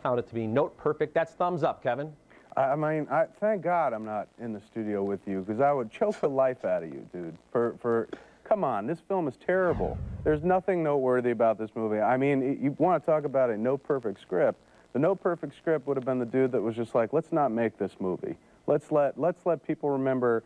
found it to be note perfect. That's thumbs up, Kevin. I mean, thank God I'm not in the studio with you, because I would choke the life out of you, dude. Come on, this film is terrible. There's nothing noteworthy about this movie. I mean, you want to talk about a no perfect script. The no perfect script would have been the dude that was just like, let's not make this movie. Let's let people remember,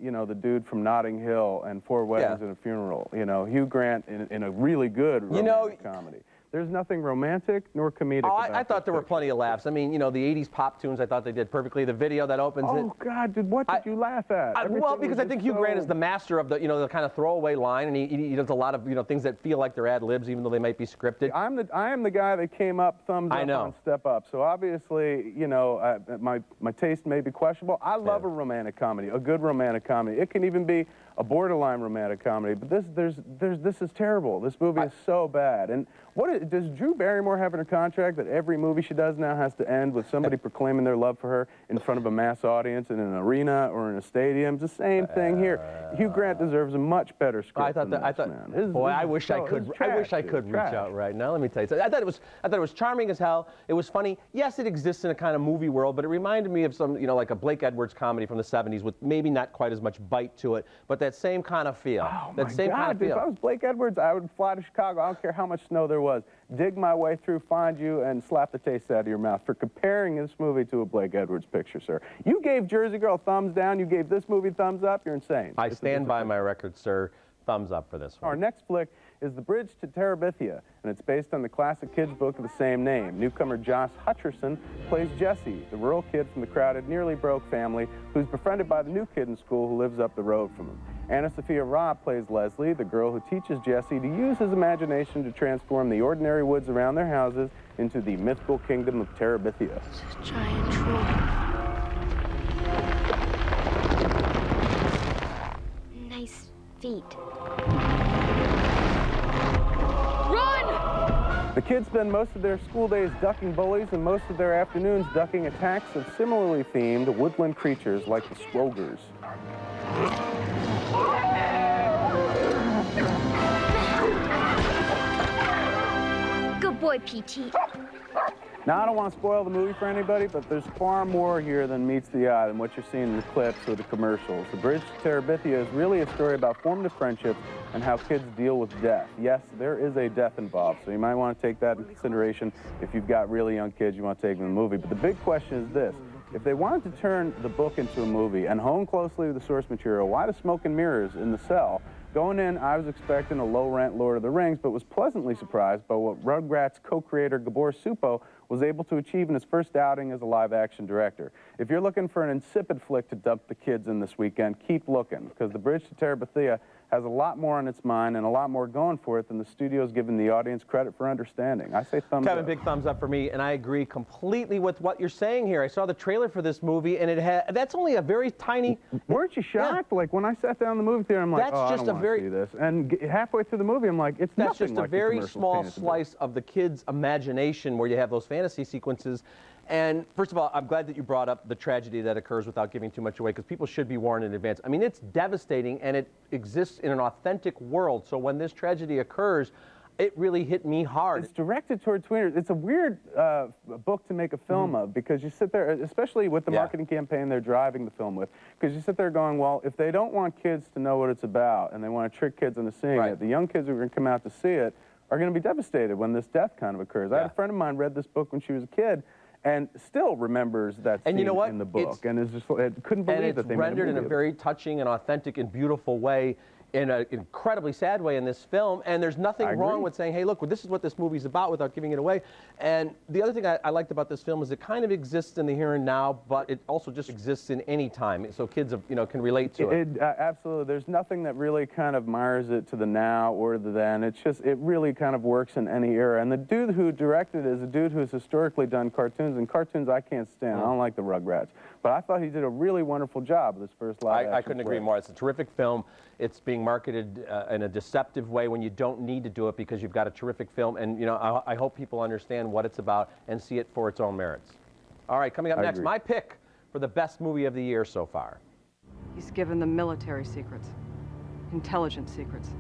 you know, the dude from Notting Hill and Four Weddings and a Funeral. You know, Hugh Grant in a really good romantic comedy. There's nothing romantic nor comedic about I thought there were plenty of laughs. I mean, you know, the 80s pop tunes, I thought they did perfectly. The video that opens it. Oh, God, dude, what did you laugh at? Well, because I think Hugh Grant is the master of the, you know, the kind of throwaway line, and he does a lot of, you know, things that feel like they're ad-libs, even though they might be scripted. I am the guy that came up thumbs up on Step Up. So obviously, you know, my taste may be questionable. I love a romantic comedy, a good romantic comedy. It can even be a borderline romantic comedy. But this is terrible. This movie is so bad. And does Drew Barrymore have in her contract that every movie she does now has to end with somebody proclaiming their love for her in front of a mass audience in an arena or in a stadium? It's the same thing here. Hugh Grant deserves a much better script than this, man. Boy, I wish I could reach out right now. Let me tell you something. I thought it was charming as hell. It was funny. Yes, it exists in a kind of movie world, but it reminded me of some, you know, like a Blake Edwards comedy from the 70s with maybe not quite as much bite to it, but that same kind of feel. Oh, that same kind of feel. If I was Blake Edwards, I would fly to Chicago. I don't care how much snow there was. Dig my way through, find you, and slap the taste out of your mouth for comparing this movie to a Blake Edwards picture, sir. You gave Jersey Girl thumbs down. You gave this movie thumbs up. You're insane. I stand by my record, sir. Thumbs up for this one. Our next flick is The Bridge to Terabithia, and it's based on the classic kids' book of the same name. Newcomer Josh Hutcherson plays Jesse, the rural kid from the crowded, nearly broke family who's befriended by the new kid in school who lives up the road from him. Anna Sophia Robb plays Leslie, the girl who teaches Jesse to use his imagination to transform the ordinary woods around their houses into the mythical kingdom of Terabithia. It's a giant troll. Nice feet. Run! The kids spend most of their school days ducking bullies and most of their afternoons ducking attacks of similarly themed woodland creatures like the Scrogers. Good boy, P.T. Now, I don't want to spoil the movie for anybody, but there's far more here than meets the eye than what you're seeing in the clips or the commercials. The Bridge to Terabithia is really a story about formative friendships and how kids deal with death. Yes, there is a death involved, so you might want to take that into consideration if you've got really young kids you want to take them to the movie. But the big question is this. If they wanted to turn the book into a movie and hone closely with the source material, why the smoke and mirrors in the cell? Going in, I was expecting a low-rent Lord of the Rings, but was pleasantly surprised by what Rugrats co-creator Gabor Supo was able to achieve in his first outing as a live-action director. If you're looking for an insipid flick to dump the kids in this weekend, keep looking, because The Bridge to Terabithia has a lot more on its mind and a lot more going for it than the studio's giving the audience credit for understanding. I say thumbs up. Kevin, big thumbs up for me, and I agree completely with what you're saying here. I saw the trailer for this movie, and that's only a very tiny... Weren't you shocked? Yeah. Like, when I sat down in the movie theater, I'm like, I don't want to see this. And halfway through the movie, I'm like, it's nothing like the commercials. That's just a very small slice of the kid's imagination where you have those fantasy sequences. And first of all, I'm glad that you brought up the tragedy that occurs without giving too much away, because people should be warned in advance. I mean, it's devastating, and it exists in an authentic world. So when this tragedy occurs, it really hit me hard. It's directed toward tweeners. It's a weird book to make a film of, because you sit there, especially with the marketing campaign they're driving the film with, because you sit there going, well, if they don't want kids to know what it's about and they want to trick kids into seeing it, the young kids who are going to come out to see it are going to be devastated when this death kind of occurs. I had a friend of mine read this book when she was a kid, and still remembers that scene in the book, and is just couldn't believe that they made a movie. Rendered in a very touching and authentic and beautiful way, in an incredibly sad way in this film, and there's nothing wrong with saying, hey, look, this is what this movie's about without giving it away. And the other thing I liked about this film is it kind of exists in the here and now, but it also just exists in any time, so kids can relate to it. Absolutely. There's nothing that really kind of mires it to the now or the then. It's just, it really kind of works in any era. And the dude who directed it is a dude who's historically done cartoons, and cartoons I can't stand. I don't like the Rugrats. But I thought he did a really wonderful job with this first live action I couldn't agree more. It's a terrific film. It's being marketed in a deceptive way when you don't need to do it, because you've got a terrific film. And, I hope people understand what it's about and see it for its own merits. All right, coming up next, my pick for the best movie of the year so far. He's given them military secrets, intelligence secrets.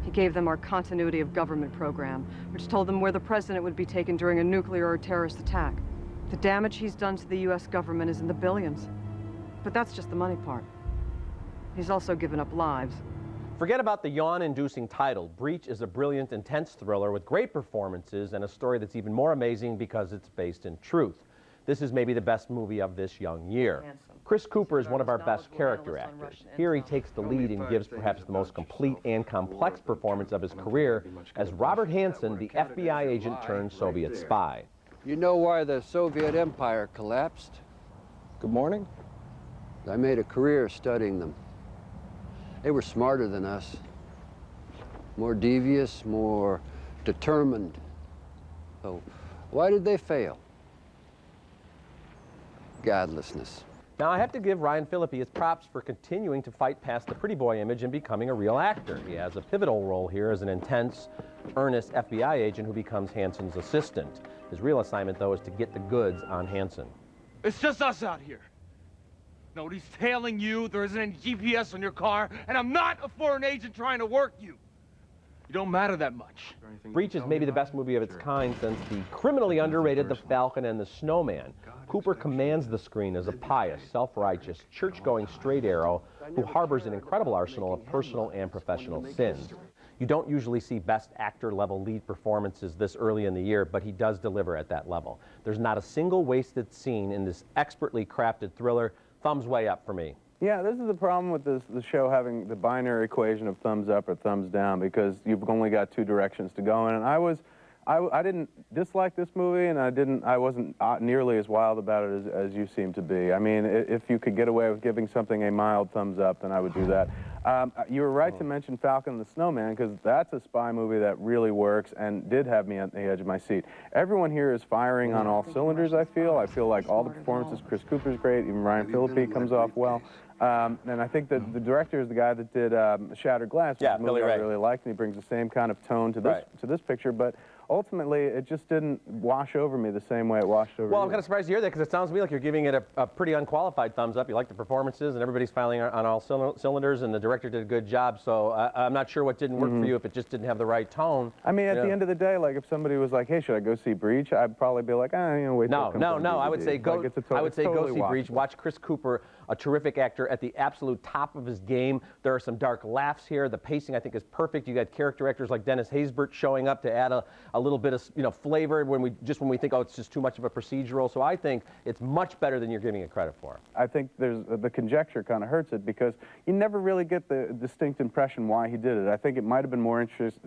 He gave them our continuity of government program, which told them where the president would be taken during a nuclear or terrorist attack. The damage he's done to the U.S. government is in the billions. But that's just the money part. He's also given up lives. Forget about the yawn-inducing title. Breach is a brilliant, intense thriller with great performances and a story that's even more amazing because it's based in truth. This is maybe the best movie of this young year. Chris Cooper is one of our best character actors. Here he takes the lead and gives perhaps the most complete and complex performance of his career as Robert Hansen, the FBI agent turned Soviet spy. You know why the Soviet Empire collapsed? Good morning. I made a career studying them. They were smarter than us, more devious, more determined. So why did they fail? Godlessness. Now, I have to give Ryan Phillippe his props for continuing to fight past the pretty boy image and becoming a real actor. He has a pivotal role here as an intense, earnest FBI agent who becomes Hansen's assistant. His real assignment, though, is to get the goods on Hansen. It's just us out here. Nobody's tailing you, there isn't any GPS on your car, and I'm not a foreign agent trying to work you. You don't matter that much. Breach is maybe the best movie of its kind since the criminally underrated The Falcon and the Snowman. Cooper commands the screen as a pious, self-righteous, church-going straight arrow who harbors an incredible arsenal of personal and professional sins. You don't usually see best actor-level lead performances this early in the year, but he does deliver at that level. There's not a single wasted scene in this expertly crafted thriller. Thumbs way up for me. Yeah, this is the problem with the show having the binary equation of thumbs up or thumbs down, because you've only got two directions to go in. And I didn't dislike this movie, and I wasn't nearly as wild about it as you seem to be. I mean, if you could get away with giving something a mild thumbs up, then I would do that. You were right to mention Falcon and the Snowman, because that's a spy movie that really works and did have me on the edge of my seat. Everyone here is firing on all cylinders, I feel. I feel like all the performances, Chris Cooper's great, even Ryan Phillippe comes off well. And I think that the director is the guy that did Shattered Glass, which is a movie I really liked, and he brings the same kind of tone to this picture, but ultimately, it just didn't wash over me the same way it washed over you. Well, I'm kind of surprised to hear that, because it sounds to me like you're giving it a pretty unqualified thumbs up. You like the performances, and everybody's filing on all cylinders, and the director did a good job. So I'm not sure what didn't work for you, if it just didn't have the right tone. I mean, at the end of the day, like if somebody was like, "Hey, should I go see Breach?" I'd probably be like, wait till it comes on DVD. I would say go. I would say go see Breach. watchable. Watch Chris Cooper, a terrific actor at the absolute top of his game. There are some dark laughs here. The pacing, I think, is perfect. You got character actors like Dennis Haysbert showing up to add a little bit of flavor when we think, oh, it's just too much of a procedural. So I think it's much better than you're giving it credit for. I think the conjecture kind of hurts it, because you never really get the distinct impression why he did it. I think it might have been more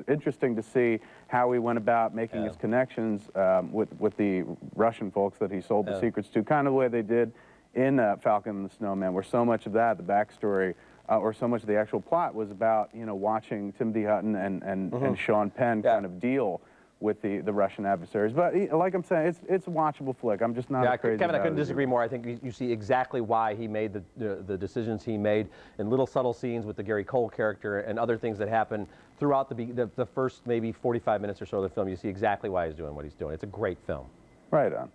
interesting to see how he went about making his connections with the Russian folks that he sold the secrets to, kind of the way they did in Falcon and the Snowman, where so much of that, the backstory, or so much of the actual plot was about, watching Timothy Hutton and Sean Penn kind of deal with the Russian adversaries. But like I'm saying, it's a watchable flick. I'm just not crazy Kevin, about I couldn't disagree more. I think you see exactly why he made the decisions he made in little subtle scenes with the Gary Cole character and other things that happen throughout the first maybe 45 minutes or so of the film. You see exactly why he's doing what he's doing. It's a great film. Right on.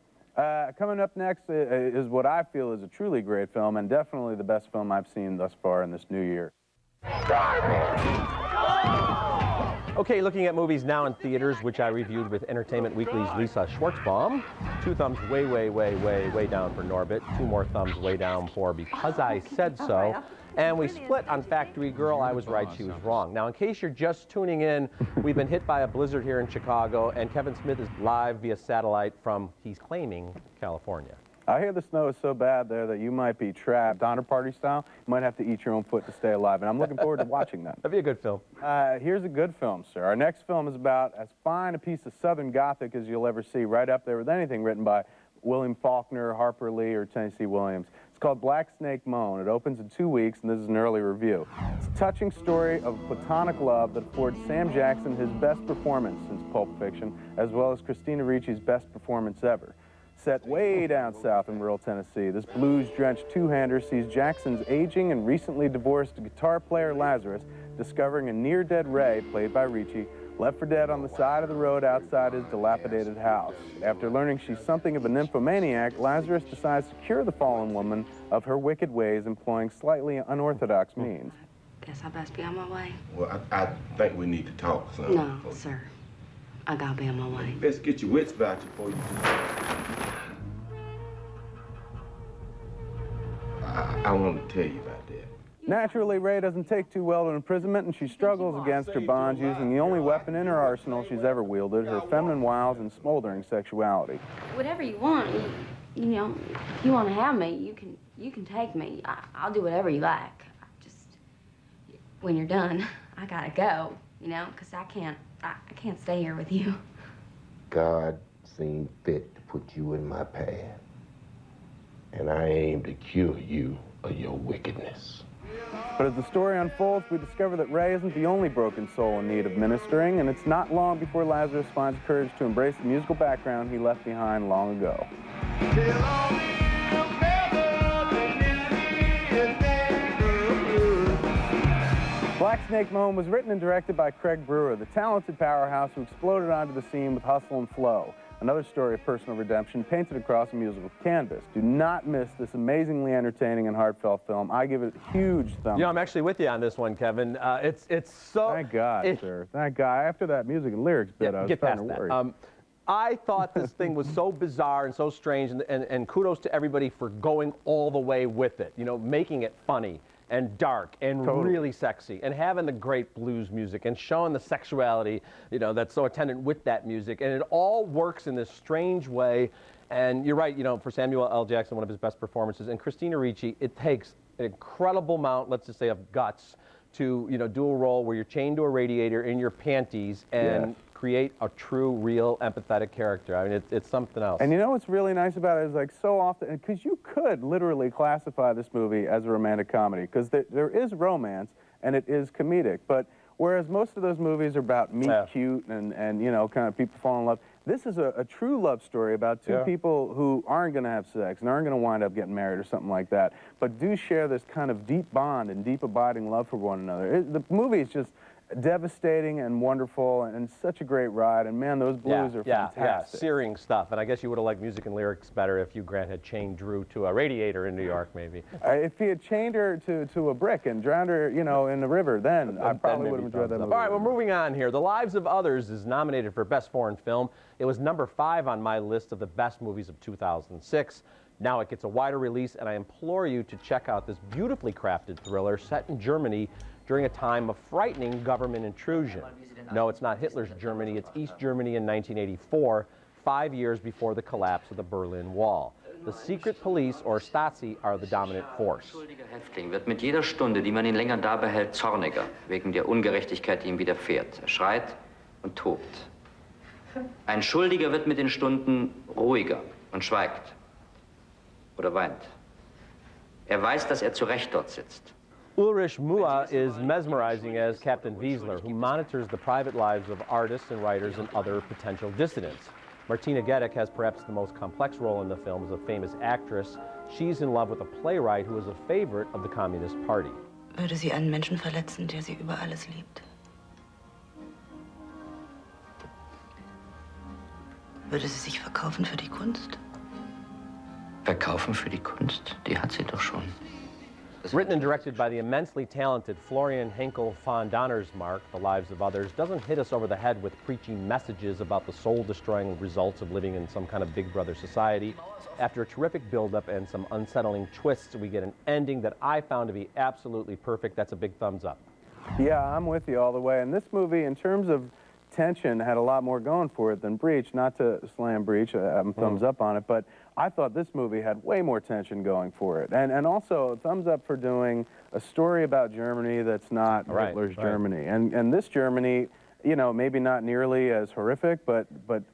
Coming up next is what I feel is a truly great film, and definitely the best film I've seen thus far in this new year. Okay, looking at movies now in theaters, which I reviewed with Entertainment Weekly's Lisa Schwartzbaum. 2 thumbs way down for Norbit. 2 more thumbs way down for Because I Said So. And we split on Factory Girl. I was right, she was wrong. Now, in case you're just tuning in, we've been hit by a blizzard here in Chicago, and Kevin Smith is live via satellite from, he's claiming, California. I hear the snow is so bad there that you might be trapped, Donner Party style. You might have to eat your own foot to stay alive, and I'm looking forward to watching that. That'd be a good film. Here's a good film, sir. Our next film is about as fine a piece of Southern Gothic as you'll ever see, right up there with anything written by William Faulkner, Harper Lee, or Tennessee Williams. It's called Black Snake Moan. It opens in 2 weeks, and this is an early review. It's a touching story of platonic love that affords Sam Jackson his best performance since Pulp Fiction, as well as Christina Ricci's best performance ever. Set way down south in rural Tennessee, this blues-drenched two-hander sees Jackson's aging and recently divorced guitar player Lazarus discovering a near-dead Ray, played by Ricci, left for dead on the side of the road outside his dilapidated house. After learning she's something of a nymphomaniac, Lazarus decides to cure the fallen woman of her wicked ways, employing slightly unorthodox means. Guess I best be on my way. Well, I think we need to talk, son. No, sir. I gotta be on my way. Let's get your wits about you before you... I want to tell you about that. Naturally, Ray doesn't take too well to imprisonment, and she struggles against her bonds using the only weapon in her arsenal she's ever wielded, her feminine wiles and smoldering sexuality. Whatever you want, you know, if you want to have me, you can take me. I'll do whatever you like. Just, when you're done, I gotta go, you know, because I can't stay here with you. God seemed fit to put you in my path, and I aim to cure you of your wickedness. But as the story unfolds, we discover that Ray isn't the only broken soul in need of ministering, and it's not long before Lazarus finds courage to embrace the musical background he left behind long ago. Black Snake Moan was written and directed by Craig Brewer, the talented powerhouse who exploded onto the scene with hustle and flow. Another story of personal redemption painted across a musical canvas. Do not miss this amazingly entertaining and heartfelt film. I give it a huge thumbs up. You know, I'm actually with you on this one, Kevin. It's so... Thank God, sir. Thank God. After that music and lyrics bit, I was starting to worry. I thought this thing was so bizarre and so strange, and kudos to everybody for going all the way with it. You know, making it funny and dark and really sexy, and having the great blues music and showing the sexuality, you know, that's so attendant with that music. And it all works in this strange way. And you're right, you know, for Samuel L. Jackson, one of his best performances, and Christina Ricci, it takes an incredible amount, let's just say, of guts to, you know, do a role where you're chained to a radiator in your panties and create a true, real, empathetic character. I mean, it's something else. And you know what's really nice about it is, like, so often, because you could literally classify this movie as a romantic comedy, because there is romance and it is comedic, but whereas most of those movies are about meet cute and you know, kind of people fall in love, this is a true love story about two people who aren't going to have sex and aren't going to wind up getting married or something like that, but do share this kind of deep bond and deep abiding love for one another. The movie is just devastating and wonderful and such a great ride, and man, those blues are fantastic. Yeah, searing stuff. And I guess you would have liked music and lyrics better if Hugh Grant had chained Drew to a radiator in New York, maybe. If he had chained her to a brick and drowned her, you know, in the river, then I probably would have enjoyed that movie. All right, well, moving on here. The Lives of Others is nominated for Best Foreign Film. It was number 5 on my list of the best movies of 2006. Now it gets a wider release, and I implore you to check out this beautifully crafted thriller set in Germany during a time of frightening government intrusion. No, it's not Hitler's Germany, it's East Germany in 1984, 5 years before the collapse of the Berlin Wall. The secret police, or Stasi, are the dominant force. Ein schuldiger Häftling wird mit jeder Stunde, die man ihn länger da behält, zorniger, wegen der Ungerechtigkeit, die ihm widerfährt. Er schreit und tobt. Ein Schuldiger wird mit den Stunden ruhiger und schweigt oder weint. Er weiß, dass er zu Recht dort sitzt. Ulrich Mua is mesmerizing as Captain Wiesler, who monitors the private lives of artists and writers and other potential dissidents. Martina Gedeck has perhaps the most complex role in the film as a famous actress. She's in love with a playwright who is a favorite of the Communist Party. Würde sie einen Menschen verletzen, der sie über alles liebt? Würde sie sich verkaufen für die Kunst? Verkaufen für die Kunst? Die hat sie doch schon. Written and directed by the immensely talented Florian Henkel von Donnersmarck, The Lives of Others doesn't hit us over the head with preachy messages about the soul-destroying results of living in some kind of Big Brother society. After a terrific build-up and some unsettling twists, we get an ending that I found to be absolutely perfect. That's a big thumbs up. Yeah, I'm with you all the way. And this movie, in terms of tension, had a lot more going for it than Breach. Not to slam Breach, I'm thumbs up on it, but I thought this movie had way more tension going for it. And also, thumbs up for doing a story about Germany that's not Hitler's Germany. And this Germany, you know, maybe not nearly as horrific, but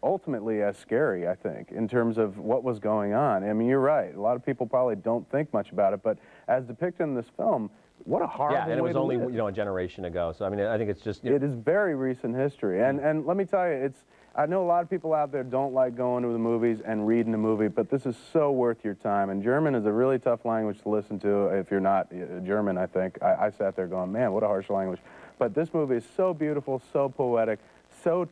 ultimately as scary, I think, in terms of what was going on. I mean, you're right. A lot of people probably don't think much about it, but as depicted in this film, what a horrible way to live. Yeah, and it was only, you know, a generation ago. So, I mean, I think it's just... You know, it is very recent history. And let me tell you, I know a lot of people out there don't like going to the movies and reading a movie, but this is so worth your time. And German is a really tough language to listen to if you're not German, I think. I sat there going, man, what a harsh language. But this movie is so beautiful, so poetic, so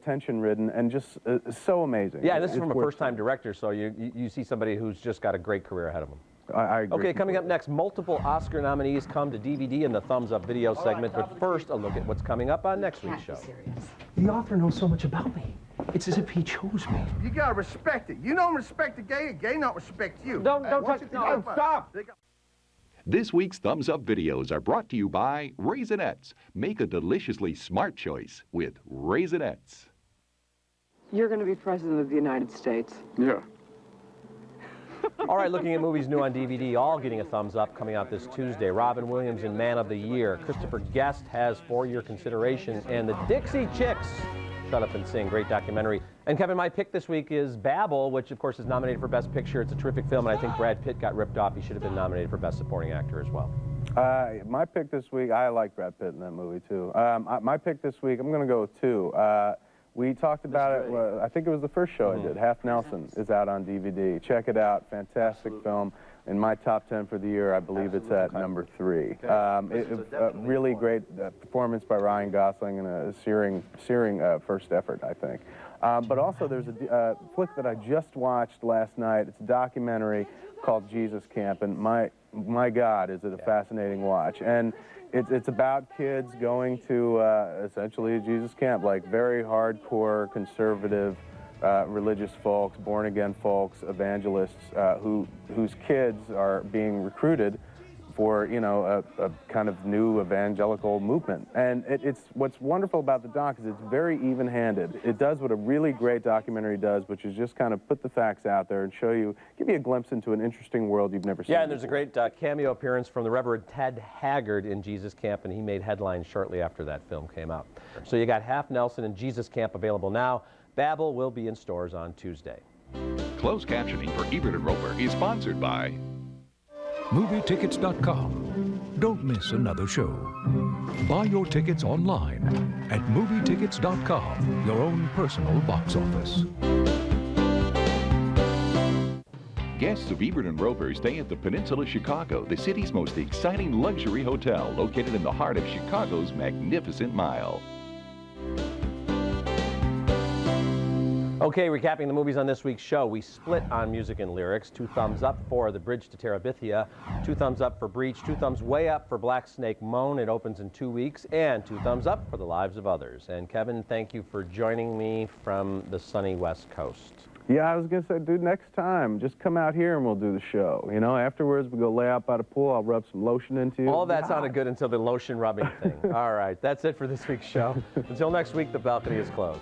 tension-ridden, and just so amazing. Yeah, this is from a first-time director, so you see somebody who's just got a great career ahead of him. I agree. Okay, coming up next, multiple Oscar nominees come to DVD in the Thumbs Up video segment, but first, a look at what's coming up on next week's show. The author knows so much about me. It's as if he chose me. You gotta respect it. You don't respect the gay not respect you. Don't touch, no, stop! This week's Thumbs Up videos are brought to you by Raisinets. Make a deliciously smart choice with Raisinets. You're going to be president of the United States. Yeah. All right, looking at movies new on DVD, all getting a thumbs up, coming out this Tuesday. Robin Williams in Man of the Year. Christopher Guest has 4-year consideration. And the Dixie Chicks, Shut Up and Sing, great documentary. And Kevin, my pick this week is Babel, which of course is nominated for Best Picture. It's a terrific film, and I think Brad Pitt got ripped off. He should have been nominated for Best Supporting Actor as well. My pick this week, I like Brad Pitt in that movie too. My pick this week, I'm going to go with 2. We talked about it, I think it was the first show I did. Half Nelson is out on DVD. Check it out, fantastic film. In my top 10 for the year, I believe it's at number 3. Really great performance by Ryan Gosling and a searing first effort, I think. But also there's a flick that I just watched last night. It's a documentary called Jesus Camp, and my God, is it a fascinating watch. And it's about kids going to essentially a Jesus camp, like very hardcore, conservative, religious folks, born-again folks, evangelists, whose kids are being recruited for, you know, a kind of new evangelical movement. And it's what's wonderful about the doc is it's very even-handed. It does what a really great documentary does, which is just kind of put the facts out there and show you, give you a glimpse into an interesting world you've never seen. Yeah, and there's a great cameo appearance from the Reverend Ted Haggard in Jesus Camp, and he made headlines shortly after that film came out. So you got Half Nelson and Jesus Camp available now. Babel will be in stores on Tuesday. Closed captioning for Ebert and Roeper is sponsored by MovieTickets.com. Don't miss another show. Buy your tickets online at MovieTickets.com, your own personal box office. Guests of Ebert and Roeper stay at the Peninsula Chicago, the city's most exciting luxury hotel located in the heart of Chicago's Magnificent Mile. Okay, recapping the movies on this week's show, we split on music and lyrics. 2 thumbs up for The Bridge to Terabithia, 2 thumbs up for Breach, 2 thumbs way up for Black Snake Moan. It opens in 2 weeks, and 2 thumbs up for The Lives of Others. And Kevin, thank you for joining me from the sunny West Coast. Yeah, I was going to say, dude, next time, just come out here and we'll do the show. You know, afterwards, we go lay out by the pool. I'll rub some lotion into you. All that sounded good until the lotion rubbing thing. All right, that's it for this week's show. Until next week, the balcony is closed.